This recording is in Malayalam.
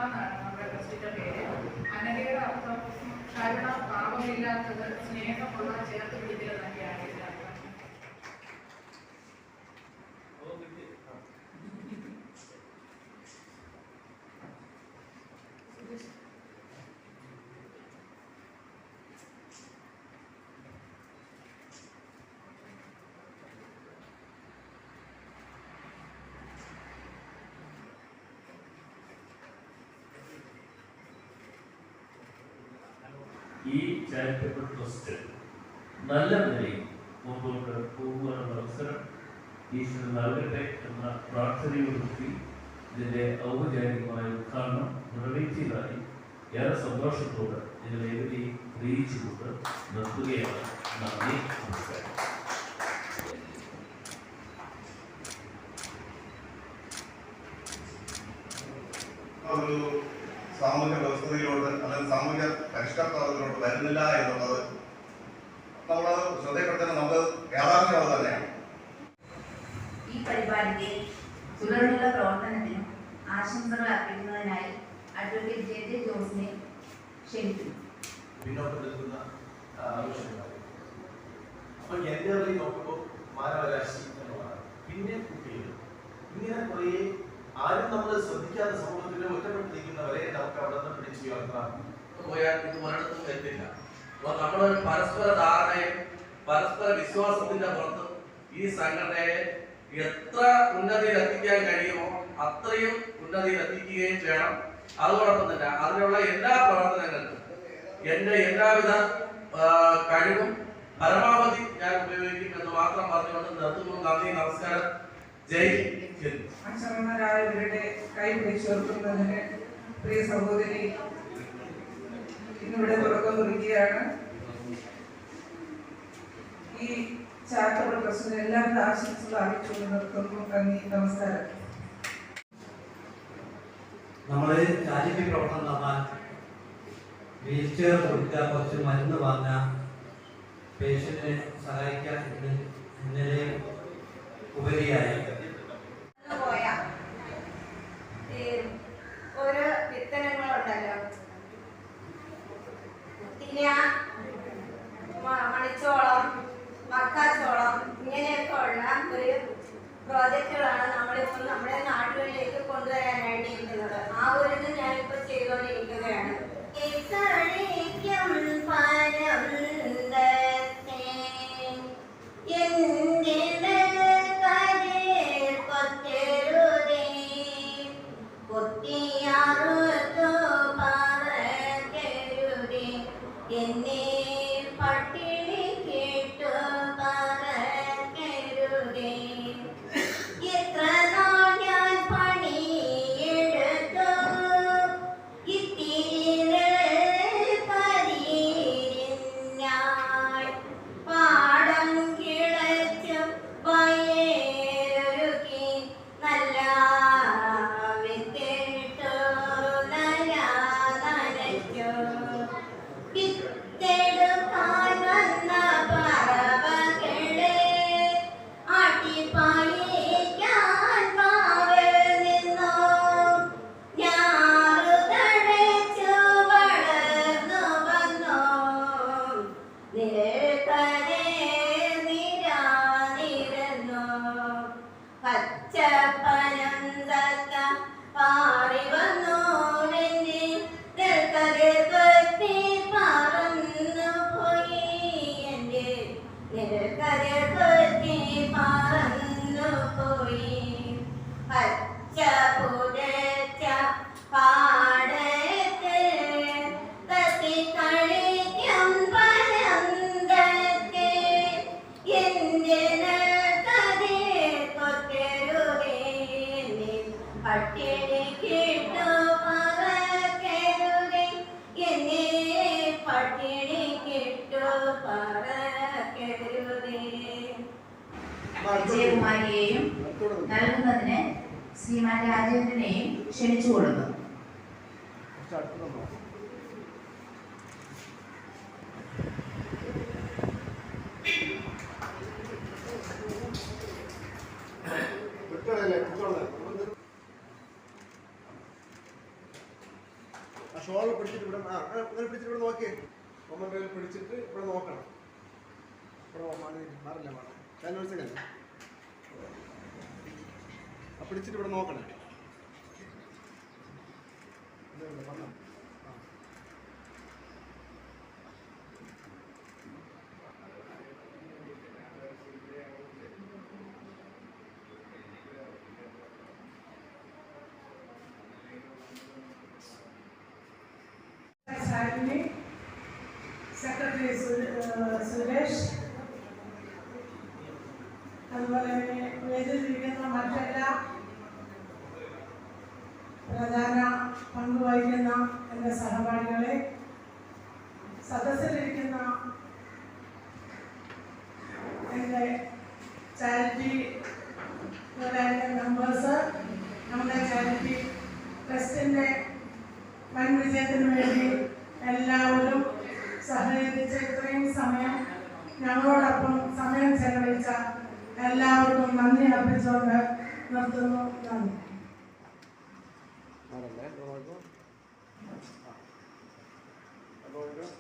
എന്നാണ് നമ്മുടെ ട്രസ്റ്റിന്റെ പേര്. അനഘയുടെ അർത്ഥം കരുണ, പാപമില്ലാത്തത്, സ്നേഹമുള്ള, ചേർത്ത് പിടിക്കൽ തന്നെയാണ് ഇതിന്റെ അർത്ഥം. ഈ ചാരിറ്റബിൾ ട്രസ്റ്റ് നല്ല നിലയിൽ മുമ്പോട്ട് പോകുവാനുള്ള അവസരം ഈശ്വരൻ നൽകട്ടെ എന്ന പ്രാർത്ഥനയോടുകൂടി ഇതിൻ്റെ ഔപചാരികമായ ഉദ്ഘാടനം നിറവേറ്റിയതായി ഏറെ സന്തോഷത്തോടെ നിങ്ങളേവരെയും അറിയിച്ചുകൊണ്ട് നിർത്തുകയാണ്. നന്ദി, നമസ്കാരം. സാമൂഹ്യ വ്യവസ്ഥയിലോട്ട് അല്ലെങ്കിൽ സാമൂഹ്യ പരിഷ്കർത്താവിലോട്ട് വരുന്നില്ല എന്നുള്ളത് നമ്മളത് ശ്രദ്ധപ്പെടുത്തുന്നത് നമുക്ക് യാഥാർത്ഥ്യമുള്ളത് തന്നെയാണ്. ഈ പരിപാടിക്ക് തുടർന്നുള്ള പ്രവർത്തനത്തിനും ആശംസകൾ അർപ്പിക്കുന്നതിനായി അഡ്വക്കേറ്റ് ജെ ജോസിനെ ക്ഷണിക്കുന്നു. പിന്നോട്ട് നിൽക്കുന്ന അപ്പൊ ജെൻഡറിൽ നോക്കുമ്പോൾ മാനവരാശി എന്നുള്ളതാണ്. പിന്നെ കുട്ടികൾ, ഇങ്ങനെ കുറേ ആരും നമ്മൾ ശ്രദ്ധിക്കാത്ത സമൂഹത്തിൽ ഒറ്റപ്പെട്ട് നിൽക്കുന്നവരെ നമുക്ക് അവിടെ നിന്ന് പിടിച്ചു ഉയർത്താം. പോയാൽ ഇത് ഒരിടത്തും എത്തില്ല. അപ്പൊ നമ്മൾ പരസ്പര ധാരണയും പരസ്പര വിശ്വാസത്തിന്റെ പുറത്ത് ഈ സംഘടനയെ എത്ര ഉന്നതിയിൽ എത്തിക്കാൻ കഴിയുമോ അത്രയും ഉന്നതിയിൽ എത്തിക്കുകയും വേണം. അതോടൊപ്പം തന്നെ അതിനുള്ള എല്ലാ പ്രവർത്തനങ്ങൾക്കും എന്റെ എല്ലാവിധ കഴിവും പരമാവധി ഞാൻ ഉപയോഗിക്കും എന്ന് മാത്രം പറഞ്ഞുകൊണ്ട് നിർത്തുന്നു. നന്ദി, നമസ്കാരം, ജയ് ഹിന്ദ്. അശരണരായവരുടെ കൈ പിടിച്ചുയർത്തുന്നതിന് പ്രിയ സഹോദരി ഇന്നിവിടെ തുടക്കം കുറിക്കുകയാണ്. ഈ ചാരിറ്റബിൾ ട്രസ്റ്റിന് എല്ലാവിധ ആശംസകൾ അറിയിച്ചുകൊണ്ട് നിർത്തുന്നു. നന്ദി, നമസ്കാരം. നമ്മൾ ചാരിറ്റി പ്രവർത്തനം നടത്താൻ വീൽ ചെയർ കൊടുക്കുക, കുറച്ച് മരുന്ന് വാങ്ങുക, പേഷ്യന്റിനെ സഹായിക്കുക എന്നതിനെ ഉപരിയായി ഓരോ വിത്തനങ്ങളുണ്ടല്ലോ, തിന, മണിച്ചോളം, മക്കാച്ചോളം, ഇങ്ങനെയൊക്കെ ഉള്ള ഒരു പ്രോജക്റ്റുകളാണ് നമ്മളിപ്പോൾ നമ്മുടെ നാടുകളിലേക്ക് കൊണ്ടുവരാനായിട്ട് ഇരിക്കുന്നത്. ആ ഒരു ഇത് ഞാനിപ്പോൾ ചെയ്തുകൊണ്ടിരിക്കുകയാണ്. എന്നെ പട്ടിണി കേട്ടു പറക്കരുതേ, എത്ര നാൾ ഞാൻ പണിയെടുത്തു, ഇത്തിരി പരിഞ്ഞാൽ പാടം കിളച്ചു വയറൊരുക്കി നല്ല വിത്തിട്ടു നനച്ചു. വിത്തെടുക്കാൻ വന്ന പറവകളെ ആട്ടിപ്പായിക്കാൻ മാവിൽ നിന്നു ഞാറു തഴച്ചു വളർന്നു വന്നു. നിഴൽക്കരെ നിരാനിരുന്നു പച്ചപ്പനന്തക്ക പാറി വന്നു എന്നെ നിഴൽക്കരെ പറ്റി പറന്നു പോയി. എന്റെ നിഴൽക്കരെ പറ്റി പറന്നു പോയി. പച്ച പുതച്ച പാടത്ത് തത്തി കളിക്കും പനന്തത്തെ എന്റെ നിഴൽക്കരെ കൊത്തരുതേ, പട്ടിണി കിട്ടു പറക്കരുതേ, എന്നെ പട്ടിണി കിട്ടു പറക്കരുതേ. വിജയകുമാരിയെയും നൽകുന്നതിന് ശ്രീമാൻ രാജേന്ദ്രനെയും ക്ഷണിച്ചു കൊടുക്കുന്നു. ആ ഷോൾ പിടിച്ചിട്ട് ഇവിടെ അങ്ങനെ പിടിച്ചിട്ട് ഇവിടെ നോക്കിയേ. മൊമെൻ്റോയിൽ പിടിച്ചിട്ട് ഇവിടെ നോക്കണം. ഇവിടെ മാറില്ല ചാനൽസൊക്കെ ആ പിടിച്ചിട്ട് ഇവിടെ നോക്കണേ. പറഞ്ഞു ശാലിനി, സെക്രട്ടറി സുരേഷ്, അതുപോലെ വേദിയിലിരിക്കുന്ന മറ്റെല്ലാ പ്രധാന പങ്കുവഹിക്കുന്ന എൻ്റെ സഹപാഠികളെ, സദസ്സിലിരിക്കുന്ന എൻ്റെ ചാരിറ്റി മെമ്പേഴ്സ്, നമ്മുടെ ചാരിറ്റി ട്രസ്റ്റിൻ്റെ വൻ വിജയത്തിന് വേണ്ടി എല്ലാവരും സഹകരിച്ച് ഇത്രയും സമയം ഞങ്ങളോടൊപ്പം സമയം ചെലവഴിച്ച എല്ലാവർക്കും നന്ദി അർപ്പിച്ചുകൊണ്ട് നിർത്തുന്നു. നന്ദി. സന്തോഷം.